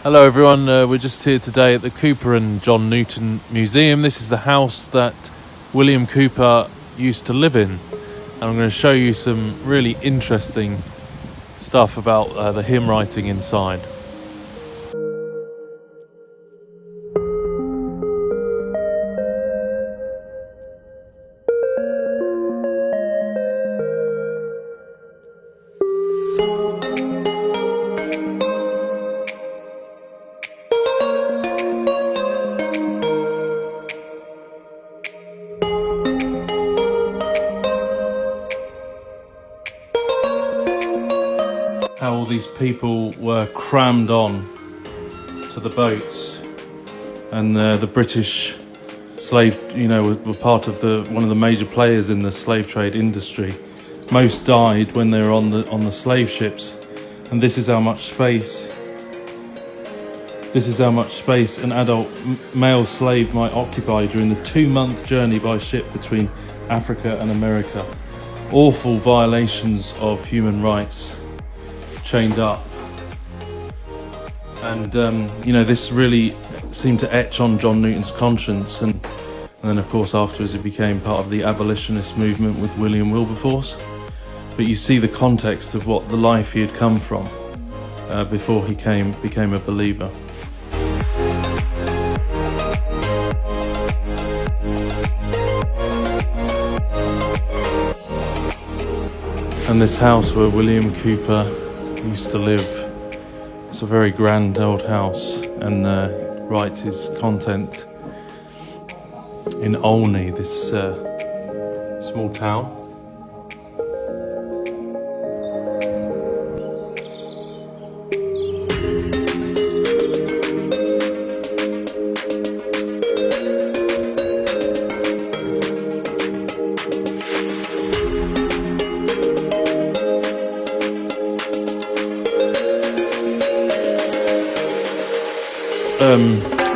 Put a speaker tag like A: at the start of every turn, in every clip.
A: Hello everyone, we're just here today at the Cooper and John Newton Museum. This is the house that William Cooper used to live in, and I'm going to show you some really interesting stuff about the hymn writing inside. How all these people were crammed on to the boats, and the British slave, were part of one of the major players in the slave trade industry. Most died when they were on the slave ships, and this is how much space an adult male slave might occupy during the 2-month journey by ship between Africa and America. Awful violations of human rights, chained up. And this really seemed to etch on John Newton's conscience, and then of course afterwards he became part of the abolitionist movement with William Wilberforce. But you see the context of what the life he had come from before he became a believer. And this house where William Cooper used to live, it's a very grand old house, and writes his content in Olney, this small town.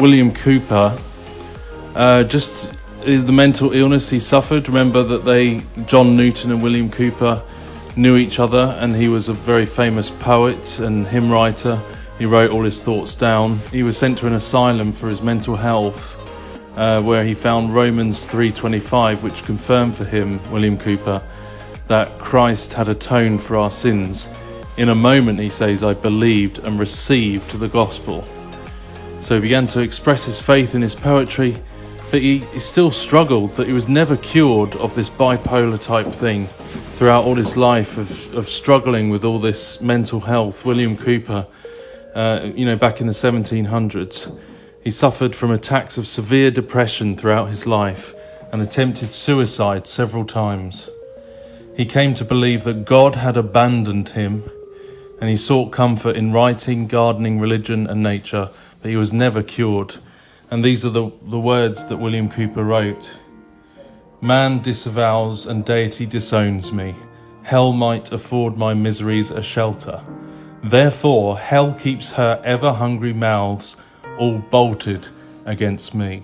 A: William Cooper, just the mental illness he suffered. Remember that John Newton and William Cooper knew each other, and he was a very famous poet and hymn writer. He wrote all his thoughts down. He was sent to an asylum for his mental health, where he found Romans 3:25, which confirmed for him, William Cooper, that Christ had atoned for our sins. In a moment, he says, I believed and received the gospel. So he began to express his faith in his poetry, but he still struggled, that he was never cured of this bipolar type thing throughout all his life of struggling with all this mental health. William Cooper, back in the 1700s, he suffered from attacks of severe depression throughout his life and attempted suicide several times. He came to believe that God had abandoned him, and he sought comfort in writing, gardening, religion and nature, but he was never cured. And these are the words that William Cooper wrote. Man disavows and deity disowns me. Hell might afford my miseries a shelter. Therefore hell keeps her ever hungry mouths all bolted against me.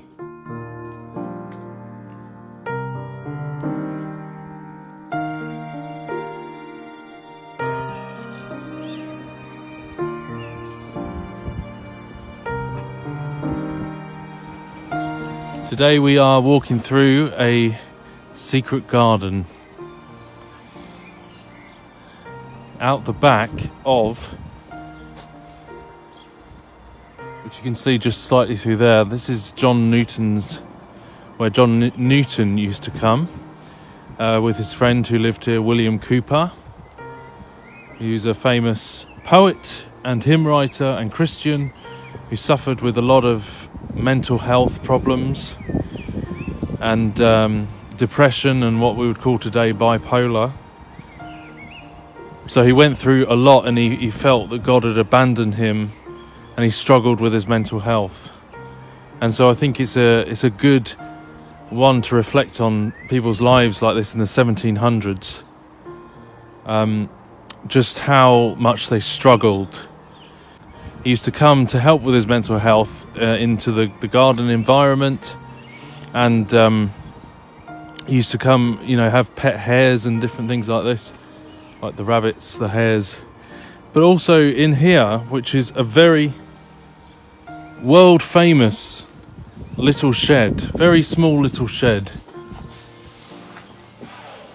A: Today we are walking through a secret garden out the back of, which you can see just slightly through there. This is where John Newton used to come with his friend who lived here, William Cooper. He was a famous poet and hymn writer and Christian who suffered with a lot of mental health problems and depression and what we would call today bipolar. So he went through a lot, and he felt that God had abandoned him, and he struggled with his mental health. And so I think it's a good one to reflect on people's lives like this in the 1700s, just how much they struggled. He used to come to help with his mental health into the garden environment, and he used to come, have pet hares and different things like this, like the rabbits, the hares. But also in here, which is a very world famous little shed, very small little shed,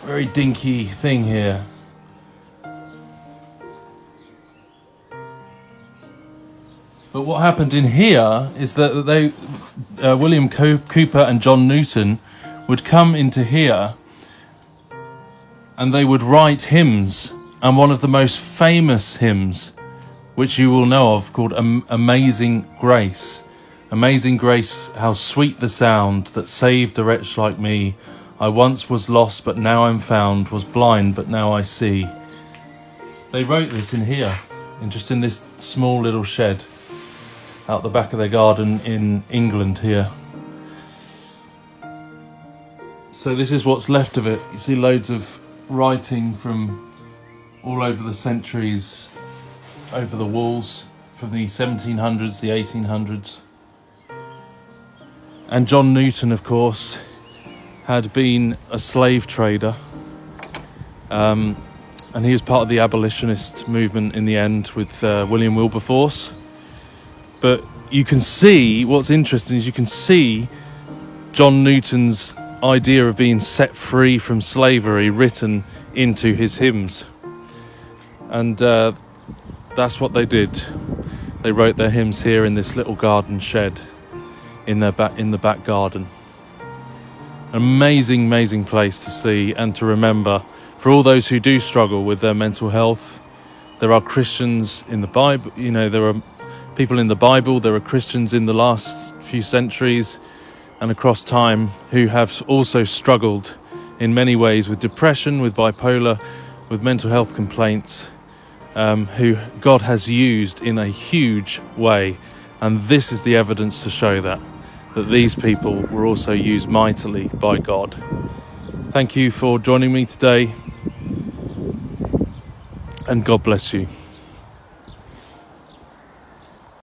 A: very dinky thing here. But what happened in here is that William Cooper and John Newton would come into here and they would write hymns, and one of the most famous hymns, which you will know of, called Amazing Grace. Amazing grace, how sweet the sound that saved a wretch like me. I once was lost, but now I'm found, was blind, but now I see. They wrote this in here, just in this small little shed out the back of their garden in England here. So this is what's left of it. You see loads of writing from all over the centuries, over the walls, from the 1700s, the 1800s. And John Newton, of course, had been a slave trader. And he was part of the abolitionist movement in the end with William Wilberforce. But you can see, what's interesting is you can see John Newton's idea of being set free from slavery written into his hymns. And that's what they did. They wrote their hymns here in this little garden shed in the back garden. Amazing, amazing place to see and to remember for all those who do struggle with their mental health. There are Christians in the Bible, there are people in the Bible, there are Christians in the last few centuries and across time who have also struggled in many ways with depression, with bipolar, with mental health complaints, who God has used in a huge way. And this is the evidence to show that these people were also used mightily by God. Thank you for joining me today, and God bless you.